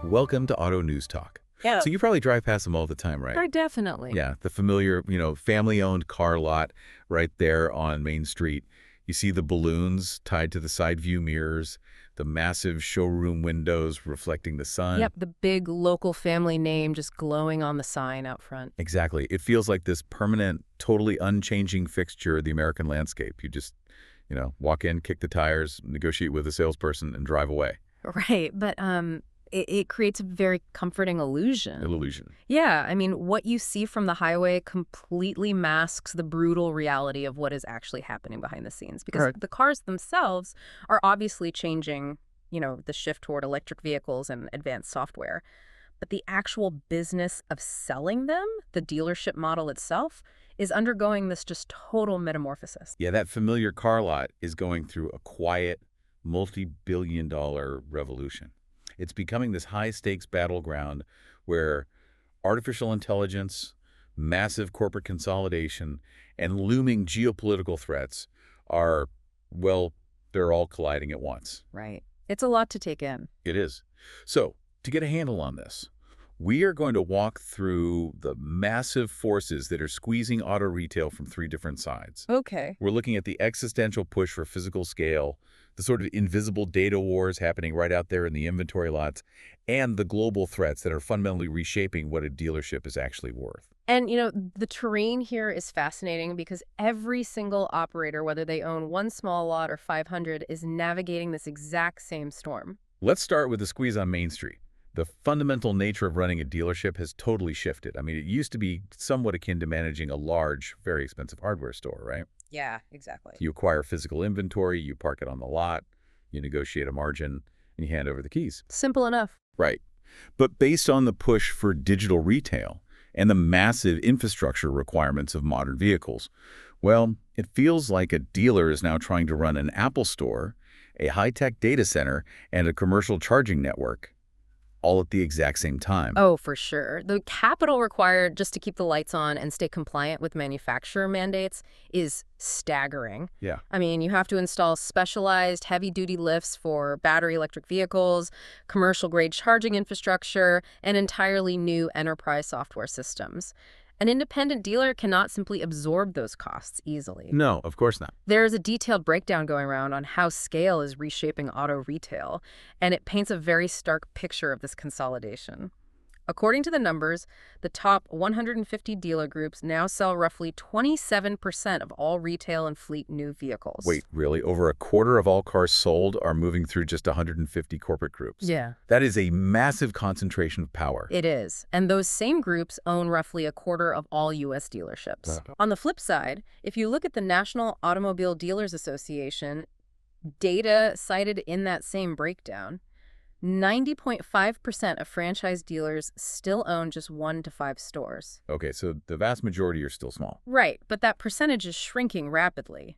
Welcome to Auto News Talk. Yeah. So you probably drive past them all the time, right? Oh, definitely. Yeah, the familiar, family-owned car lot right there on Main Street. You see the balloons tied to the side view mirrors, the massive showroom windows reflecting the sun. Yep, the big local family name just glowing on the sign out front. Exactly. It feels like this permanent, totally unchanging fixture of the American landscape. You just, walk in, kick the tires, negotiate with a salesperson, and drive away. Right, but it creates a very comforting illusion. Illusion. Yeah, I mean, what you see from the highway completely masks the brutal reality of what is actually happening behind the scenes. Because Right. the cars themselves are obviously changing, the shift toward electric vehicles and advanced software. But the actual business of selling them, the dealership model itself, is undergoing this just total metamorphosis. Yeah, that familiar car lot is going through a quiet, multi-billion-dollar revolution. It's becoming this high-stakes battleground where artificial intelligence, massive corporate consolidation, and looming geopolitical threats are, well, they're all colliding at once. Right. It's a lot to take in. It is. So, to get a handle on this, we are going to walk through the massive forces that are squeezing auto retail from three different sides. Okay. We're looking at the existential push for physical scale, the sort of invisible data wars happening right out there in the inventory lots, and the global threats that are fundamentally reshaping what a dealership is actually worth. And, the terrain here is fascinating because every single operator, whether they own one small lot or 500, is navigating this exact same storm. Let's start with the squeeze on Main Street. The fundamental nature of running a dealership has totally shifted. I mean, it used to be somewhat akin to managing a large, very expensive hardware store, right? Yeah, exactly. You acquire physical inventory, you park it on the lot, you negotiate a margin, and you hand over the keys. Simple enough. Right. But based on the push for digital retail and the massive infrastructure requirements of modern vehicles, well, it feels like a dealer is now trying to run an Apple store, a high-tech data center, and a commercial charging network, all at the exact same time. Oh, for sure. The capital required just to keep the lights on and stay compliant with manufacturer mandates is staggering. Yeah. I mean, you have to install specialized heavy-duty lifts for battery electric vehicles, commercial-grade charging infrastructure, and entirely new enterprise software systems. An independent dealer cannot simply absorb those costs easily. No, of course not. There's a detailed breakdown going around on how scale is reshaping auto retail, and it paints a very stark picture of this consolidation. According to the numbers, the top 150 dealer groups now sell roughly 27% of all retail and fleet new vehicles. Wait, really? Over a quarter of all cars sold are moving through just 150 corporate groups? Yeah. That is a massive concentration of power. It is. And those same groups own roughly a quarter of all U.S. dealerships. Wow. On the flip side, if you look at the National Automobile Dealers Association, data cited in that same breakdown, 90.5% of franchise dealers still own just 1 to 5 stores. Okay, so the vast majority are still small. Right, but that percentage is shrinking rapidly.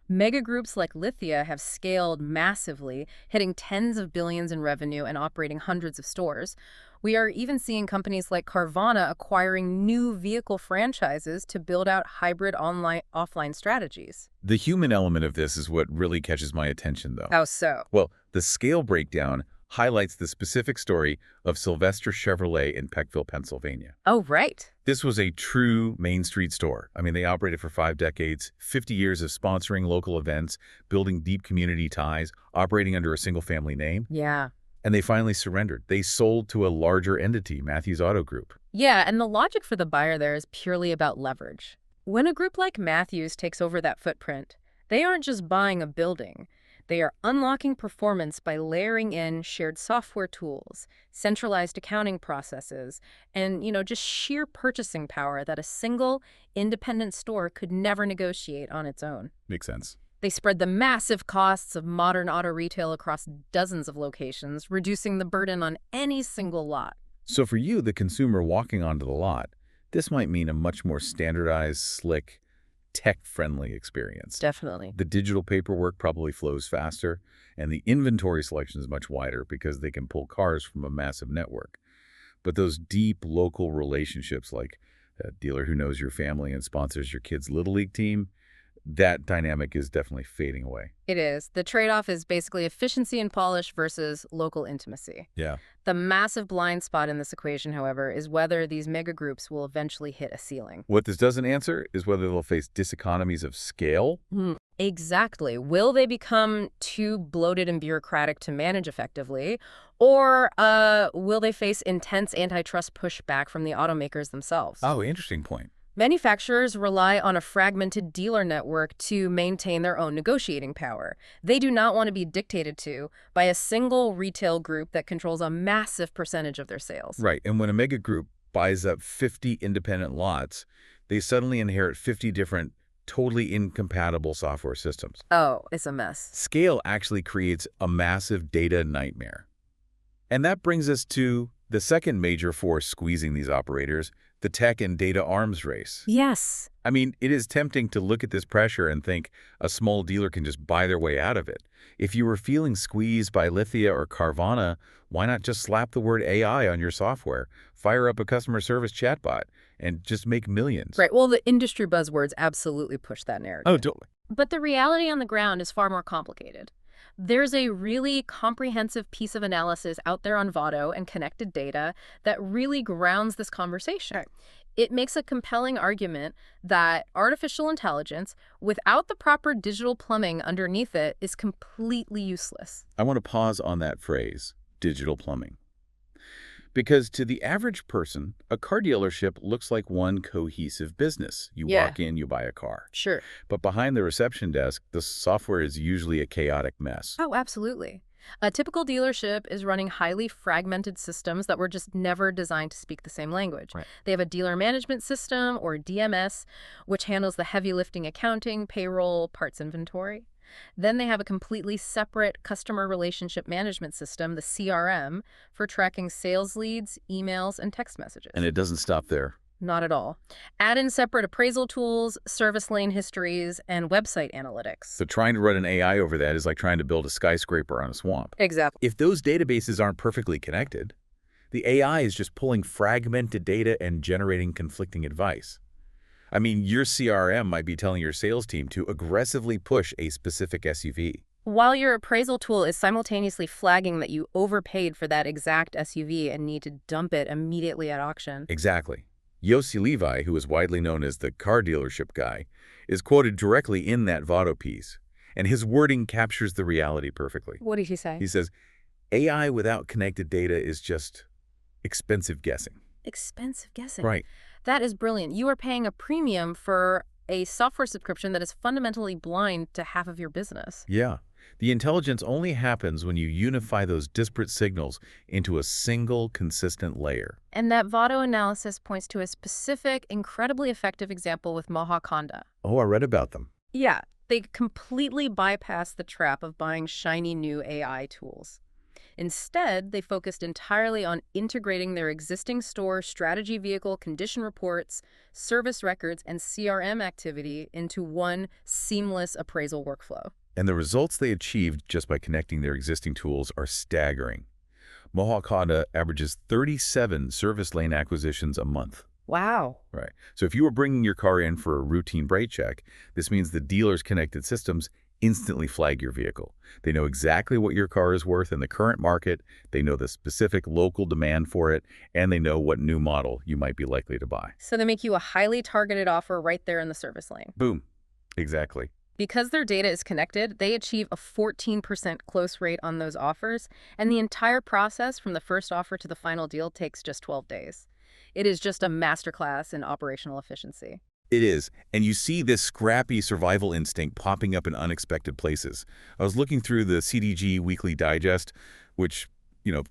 Mega groups like Lithia have scaled massively, hitting tens of billions in revenue and operating hundreds of stores. We are even seeing companies like Carvana acquiring new vehicle franchises to build out hybrid online-offline strategies. The human element of this is what really catches my attention, though. How so? Well, the scale breakdown highlights the specific story of Sylvester Chevrolet in Peckville, Pennsylvania. Oh, right. This was a true Main Street store. I mean, they operated for 5 decades, 50 years of sponsoring local events, building deep community ties, operating under a single family name. Yeah. And they finally surrendered. They sold to a larger entity, Matthews Auto Group. Yeah, and the logic for the buyer there is purely about leverage. When a group like Matthews takes over that footprint, they aren't just buying a building. They are unlocking performance by layering in shared software tools, centralized accounting processes, and, just sheer purchasing power that a single, independent store could never negotiate on its own. Makes sense. They spread the massive costs of modern auto retail across dozens of locations, reducing the burden on any single lot. So for you, the consumer walking onto the lot, this might mean a much more standardized, slick, tech-friendly experience. Definitely. The digital paperwork probably flows faster, and the inventory selection is much wider because they can pull cars from a massive network. But those deep local relationships, like a dealer who knows your family and sponsors your kid's Little League team, That dynamic is definitely fading away. It is. The trade-off is basically efficiency and polish versus local intimacy. Yeah. The massive blind spot in this equation, however, is whether these mega groups will eventually hit a ceiling. What this doesn't answer is whether they'll face diseconomies of scale. Exactly. Will they become too bloated and bureaucratic to manage effectively, or will they face intense antitrust pushback from the automakers themselves? Oh, interesting point. Manufacturers rely on a fragmented dealer network to maintain their own negotiating power. They do not want to be dictated to by a single retail group that controls a massive percentage of their sales. Right. And when a mega group buys up 50 independent lots, they suddenly inherit 50 different, totally incompatible software systems. Oh, it's a mess. Scale actually creates a massive data nightmare. And that brings us to the second major force squeezing these operators, the tech and data arms race. Yes. I mean, it is tempting to look at this pressure and think a small dealer can just buy their way out of it. If you were feeling squeezed by Lithia or Carvana, why not just slap the word AI on your software, fire up a customer service chatbot, and just make millions? Right. Well, the industry buzzwords absolutely push that narrative. Oh, totally. But the reality on the ground is far more complicated. There's a really comprehensive piece of analysis out there on Votto and connected data that really grounds this conversation. It makes a compelling argument that artificial intelligence, without the proper digital plumbing underneath it, is completely useless. I want to pause on that phrase, digital plumbing. Because to the average person, a car dealership looks like one cohesive business. You walk in, you buy a car. Sure. But behind the reception desk, the software is usually a chaotic mess. Oh, absolutely. A typical dealership is running highly fragmented systems that were just never designed to speak the same language. Right. They have a dealer management system, or DMS, which handles the heavy lifting accounting, payroll, parts inventory. Then they have a completely separate customer relationship management system, the CRM, for tracking sales leads, emails, and text messages. And it doesn't stop there. Not at all. Add in separate appraisal tools, service lane histories, and website analytics. So trying to run an AI over that is like trying to build a skyscraper on a swamp. Exactly. If those databases aren't perfectly connected, the AI is just pulling fragmented data and generating conflicting advice. I mean, your CRM might be telling your sales team to aggressively push a specific SUV, while your appraisal tool is simultaneously flagging that you overpaid for that exact SUV and need to dump it immediately at auction. Exactly. Yossi Levi, who is widely known as the car dealership guy, is quoted directly in that Votto piece, and his wording captures the reality perfectly. What did he say? He says, AI without connected data is just expensive guessing. Expensive guessing. Right. That is brilliant. You are paying a premium for a software subscription that is fundamentally blind to half of your business. Yeah. The intelligence only happens when you unify those disparate signals into a single, consistent layer. And that Votto analysis points to a specific, incredibly effective example with Mohawk Honda. Oh, I read about them. Yeah, they completely bypassed the trap of buying shiny new AI tools. Instead, they focused entirely on integrating their existing store strategy vehicle condition reports, service records, and CRM activity into one seamless appraisal workflow. And the results they achieved just by connecting their existing tools are staggering. Mohawk Honda averages 37 service lane acquisitions a month. Wow. Right. So if you were bringing your car in for a routine brake check, this means the dealer's connected systems instantly flag your vehicle. They know exactly what your car is worth in the current market, they know the specific local demand for it, and they know what new model you might be likely to buy. So they make you a highly targeted offer right there in the service lane. Boom. Exactly. Because their data is connected, they achieve a 14% close rate on those offers, and the entire process from the first offer to the final deal takes just 12 days. It is just a masterclass in operational efficiency. It is, and you see this scrappy survival instinct popping up in unexpected places. I was looking through the CDG Weekly Digest, which,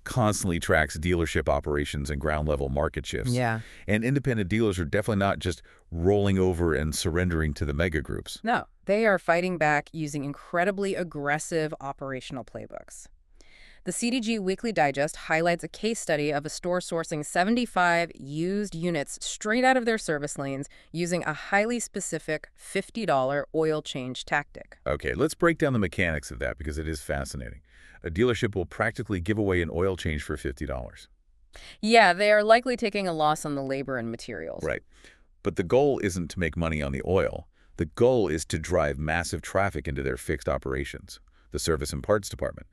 constantly tracks dealership operations and ground-level market shifts. Yeah. And independent dealers are definitely not just rolling over and surrendering to the mega groups. No, they are fighting back using incredibly aggressive operational playbooks. The CDG Weekly Digest highlights a case study of a store sourcing 75 used units straight out of their service lanes using a highly specific $50 oil change tactic. Okay, let's break down the mechanics of that because it is fascinating. A dealership will practically give away an oil change for $50. Yeah, they are likely taking a loss on the labor and materials. Right. But the goal isn't to make money on the oil. The goal is to drive massive traffic into their fixed operations, the service and parts department.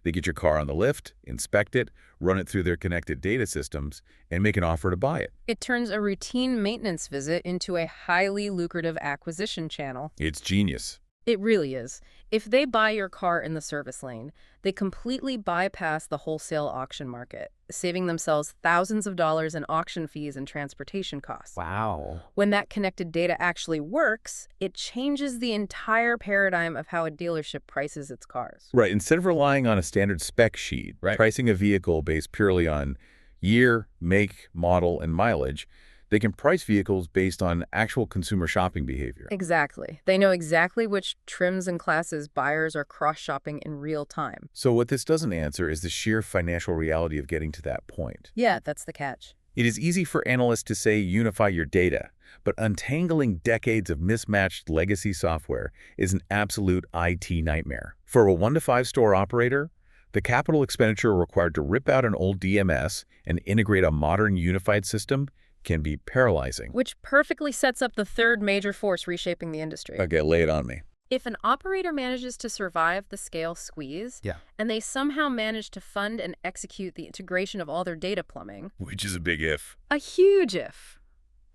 They get your car on the lift, inspect it, run it through their connected data systems, and make an offer to buy it. It turns a routine maintenance visit into a highly lucrative acquisition channel. It's genius. It really is. If they buy your car in the service lane, they completely bypass the wholesale auction market, saving themselves thousands of dollars in auction fees and transportation costs. Wow. When that connected data actually works, it changes the entire paradigm of how a dealership prices its cars. Right. Instead of relying on a standard spec sheet, pricing a vehicle based purely on year, make, model, and mileage, they can price vehicles based on actual consumer shopping behavior. Exactly. They know exactly which trims and classes buyers are cross-shopping in real time. So what this doesn't answer is the sheer financial reality of getting to that point. Yeah, that's the catch. It is easy for analysts to say unify your data, but untangling decades of mismatched legacy software is an absolute IT nightmare. For a 1 to 5 store operator, the capital expenditure required to rip out an old DMS and integrate a modern unified system can be paralyzing. Which perfectly sets up the third major force reshaping the industry. Okay, lay it on me. If an operator manages to survive the scale squeeze, and they somehow manage to fund and execute the integration of all their data plumbing, Which is a big if. a huge if,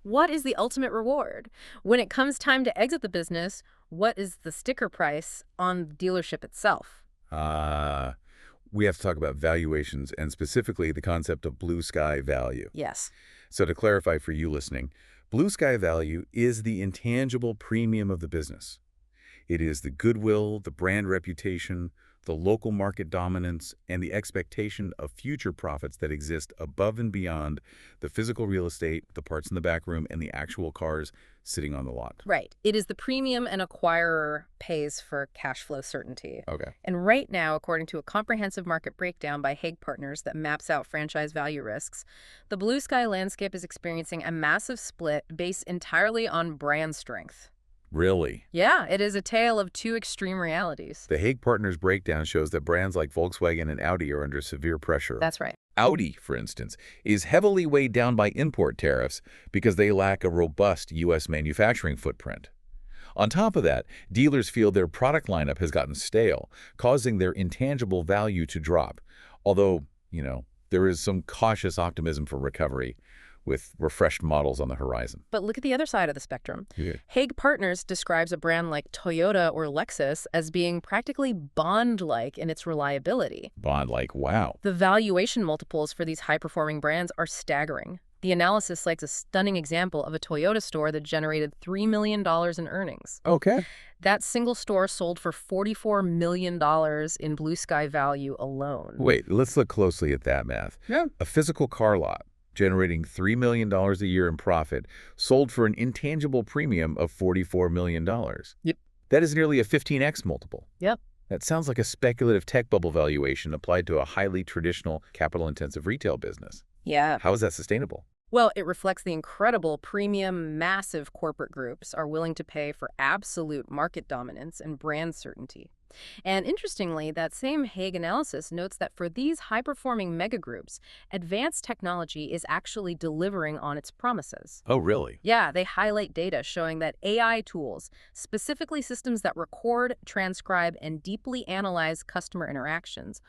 what is the ultimate reward? When it comes time to exit the business, what is the sticker price on the dealership itself? We have to talk about valuations and specifically the concept of blue sky value. Yes. So to clarify for you listening, blue sky value is the intangible premium of the business. It is the goodwill, the brand reputation, the local market dominance, and the expectation of future profits that exist above and beyond the physical real estate, the parts in the back room, and the actual cars sitting on the lot. Right. It is the premium an acquirer pays for cash flow certainty. Okay. And right now, according to a comprehensive market breakdown by Hague Partners that maps out franchise value risks, the blue sky landscape is experiencing a massive split based entirely on brand strength. Really? Yeah, it is a tale of two extreme realities. The Hague Partners breakdown shows that brands like Volkswagen and Audi are under severe pressure. That's right. Audi, for instance, is heavily weighed down by import tariffs because they lack a robust U.S. manufacturing footprint. On top of that, dealers feel their product lineup has gotten stale, causing their intangible value to drop. Although, there is some cautious optimism for recovery, with refreshed models on the horizon. But look at the other side of the spectrum. Yeah. Hague Partners describes a brand like Toyota or Lexus as being practically bond-like in its reliability. Bond-like, wow. The valuation multiples for these high-performing brands are staggering. The analysis cites a stunning example of a Toyota store that generated $3 million in earnings. Okay. That single store sold for $44 million in blue sky value alone. Wait, let's look closely at that math. Yeah. A physical car lot generating $3 million a year in profit, sold for an intangible premium of $44 million. Yep. That is nearly a 15x multiple. Yep. That sounds like a speculative tech bubble valuation applied to a highly traditional capital-intensive retail business. Yeah. How is that sustainable? Well, it reflects the incredible premium, massive corporate groups are willing to pay for absolute market dominance and brand certainty. And interestingly, that same Hague analysis notes that for these high-performing megagroups, advanced technology is actually delivering on its promises. Oh, really? Yeah, they highlight data showing that AI tools, specifically systems that record, transcribe, and deeply analyze customer interactions,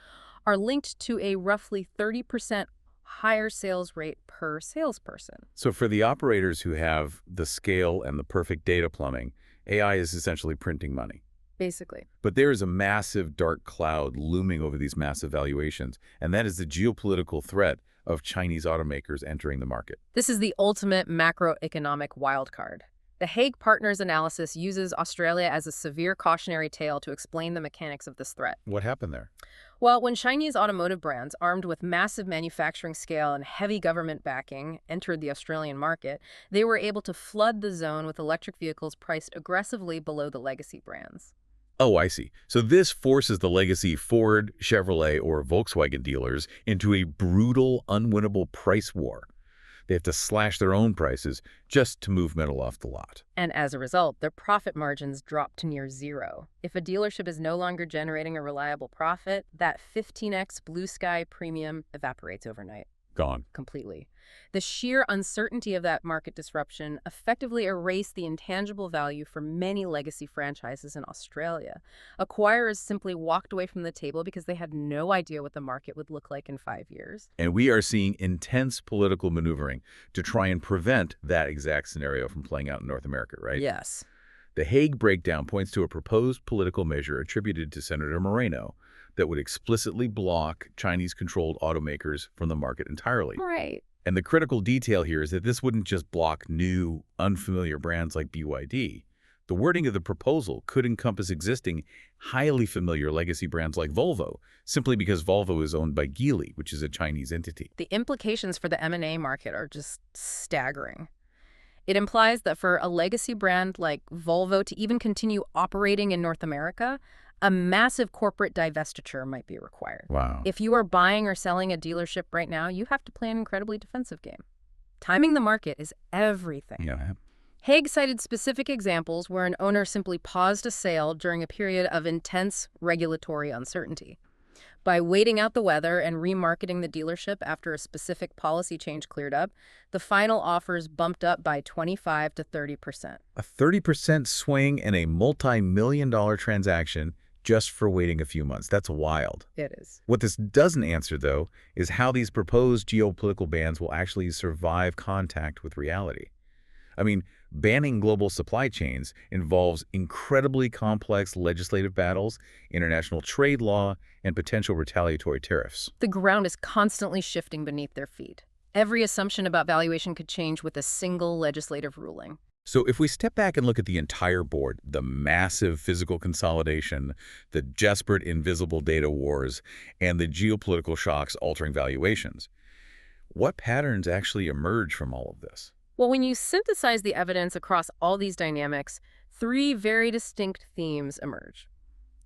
are linked to a roughly 30% higher sales rate per salesperson. So for the operators who have the scale and the perfect data plumbing, AI is essentially printing money. Basically. But there is a massive dark cloud looming over these massive valuations, and that is the geopolitical threat of Chinese automakers entering the market. This is the ultimate macroeconomic wildcard. The Hague Partners analysis uses Australia as a severe cautionary tale to explain the mechanics of this threat. What happened there? Well, when Chinese automotive brands, armed with massive manufacturing scale and heavy government backing, entered the Australian market, they were able to flood the zone with electric vehicles priced aggressively below the legacy brands. Oh, I see. So this forces the legacy Ford, Chevrolet, or Volkswagen dealers into a brutal, unwinnable price war. They have to slash their own prices just to move metal off the lot. And as a result, their profit margins drop to near zero. If a dealership is no longer generating a reliable profit, that 15x blue sky premium evaporates overnight. Gone. completely. The sheer uncertainty of that market disruption effectively erased the intangible value for many legacy franchises in Australia. Acquirers simply walked away from the table because they had no idea what the market would look like in 5 years. And we are seeing intense political maneuvering to try and prevent that exact scenario from playing out in North America, right? Yes. The Hague breakdown points to a proposed political measure attributed to Senator Moreno that would explicitly block Chinese-controlled automakers from the market entirely. Right. And the critical detail here is that this wouldn't just block new, unfamiliar brands like BYD. The wording of the proposal could encompass existing, highly familiar legacy brands like Volvo, simply because Volvo is owned by Geely, which is a Chinese entity. The implications for the M&A market are just staggering. It implies that for a legacy brand like Volvo to even continue operating in North America, a massive corporate divestiture might be required. Wow. If you are buying or selling a dealership right now, you have to play an incredibly defensive game. Timing the market is everything. Yeah. Hague cited specific examples where an owner simply paused a sale during a period of intense regulatory uncertainty. By waiting out the weather and remarketing the dealership after a specific policy change cleared up, the final offers bumped up by 25 to 30%. A 30% swing in a multi-million-dollar transaction just for waiting a few months. That's wild. It is. What this doesn't answer, though, is how these proposed geopolitical bans will actually survive contact with reality. I mean, banning global supply chains involves incredibly complex legislative battles, international trade law, and potential retaliatory tariffs. The ground is constantly shifting beneath their feet. Every assumption about valuation could change with a single legislative ruling. So if we step back and look at the entire board, the massive physical consolidation, the desperate invisible data wars, and the geopolitical shocks altering valuations, what patterns actually emerge from all of this? Well, when you synthesize the evidence across all these dynamics, three very distinct themes emerge.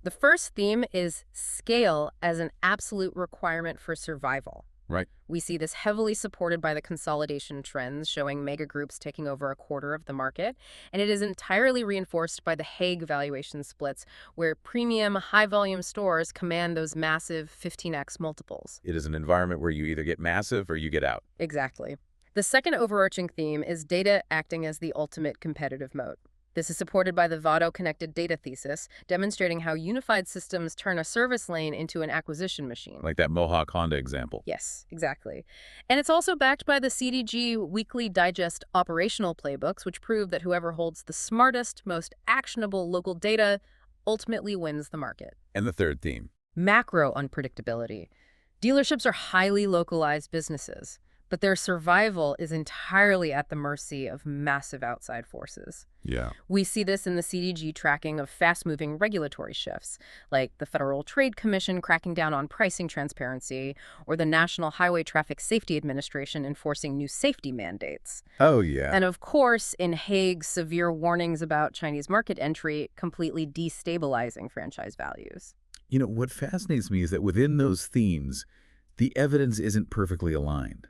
The first theme is scale as an absolute requirement for survival. Right. We see this heavily supported by the consolidation trends showing mega groups taking over a quarter of the market, and it is entirely reinforced by the Hague valuation splits, where premium, high-volume stores command those massive 15x multiples. It is an environment where you either get massive or you get out. Exactly. The second overarching theme is data acting as the ultimate competitive moat. This is supported by the Vado-connected data thesis, demonstrating how unified systems turn a service lane into an acquisition machine. Like that Mohawk Honda example. Yes, exactly. And it's also backed by the CDG Weekly Digest operational playbooks, which prove that whoever holds the smartest, most actionable local data ultimately wins the market. And the third theme. Macro unpredictability. Dealerships are highly localized businesses, but their survival is entirely at the mercy of massive outside forces. Yeah. We see this in the CDG tracking of fast-moving regulatory shifts, like the Federal Trade Commission cracking down on pricing transparency, or the National Highway Traffic Safety Administration enforcing new safety mandates. Oh, yeah. And of course, in Hague's severe warnings about Chinese market entry completely destabilizing franchise values. You know, what fascinates me is that within those themes, the evidence isn't perfectly aligned.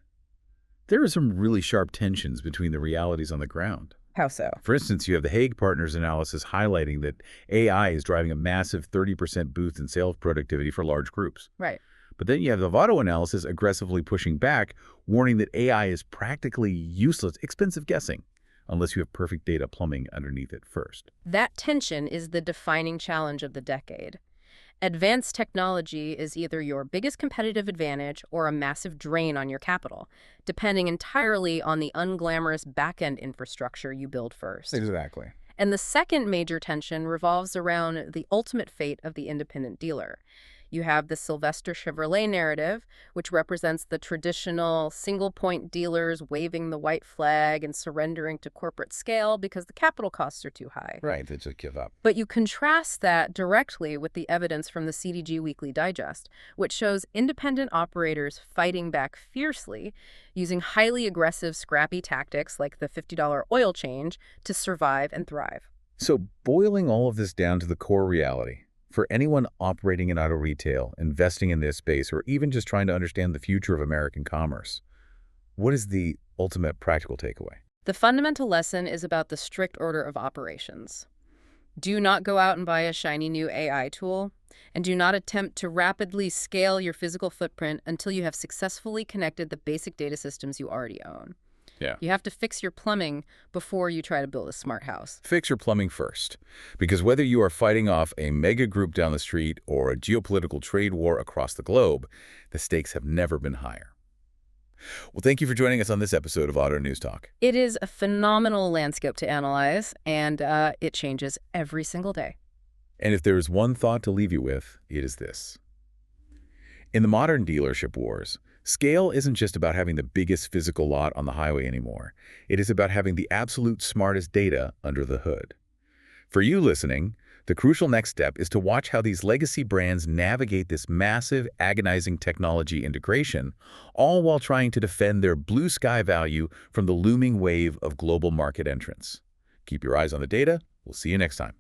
There are some really sharp tensions between the realities on the ground. How so? For instance, you have the Hague Partners analysis highlighting that AI is driving a massive 30% boost in sales productivity for large groups. Right. But then you have the Vado analysis aggressively pushing back, warning that AI is practically useless, expensive guessing, unless you have perfect data plumbing underneath it first. That tension is the defining challenge of the decade. Advanced technology is either your biggest competitive advantage or a massive drain on your capital, depending entirely on the unglamorous back-end infrastructure you build first. Exactly. And the second major tension revolves around the ultimate fate of the independent dealer. You have the Sylvester Chevrolet narrative, which represents the traditional single-point dealers waving the white flag and surrendering to corporate scale because the capital costs are too high. Right, they just give up. But you contrast that directly with the evidence from the CDG Weekly Digest, which shows independent operators fighting back fiercely, using highly aggressive, scrappy tactics like the $50 oil change to survive and thrive. So boiling all of this down to the core reality, for anyone operating in auto retail, investing in this space, or even just trying to understand the future of American commerce, what is the ultimate practical takeaway? The fundamental lesson is about the strict order of operations. Do not go out and buy a shiny new AI tool, and do not attempt to rapidly scale your physical footprint until you have successfully connected the basic data systems you already own. Yeah. You have to fix your plumbing before you try to build a smart house. Fix your plumbing first, because whether you are fighting off a mega group down the street or a geopolitical trade war across the globe, the stakes have never been higher. Well, thank you for joining us on this episode of Auto News Talk. It is a phenomenal landscape to analyze, and it changes every single day. And if there is one thought to leave you with, it is this. In the modern dealership wars, scale isn't just about having the biggest physical lot on the highway anymore. It is about having the absolute smartest data under the hood. For you listening, the crucial next step is to watch how these legacy brands navigate this massive, agonizing technology integration, all while trying to defend their blue sky value from the looming wave of global market entrants. Keep your eyes on the data. We'll see you next time.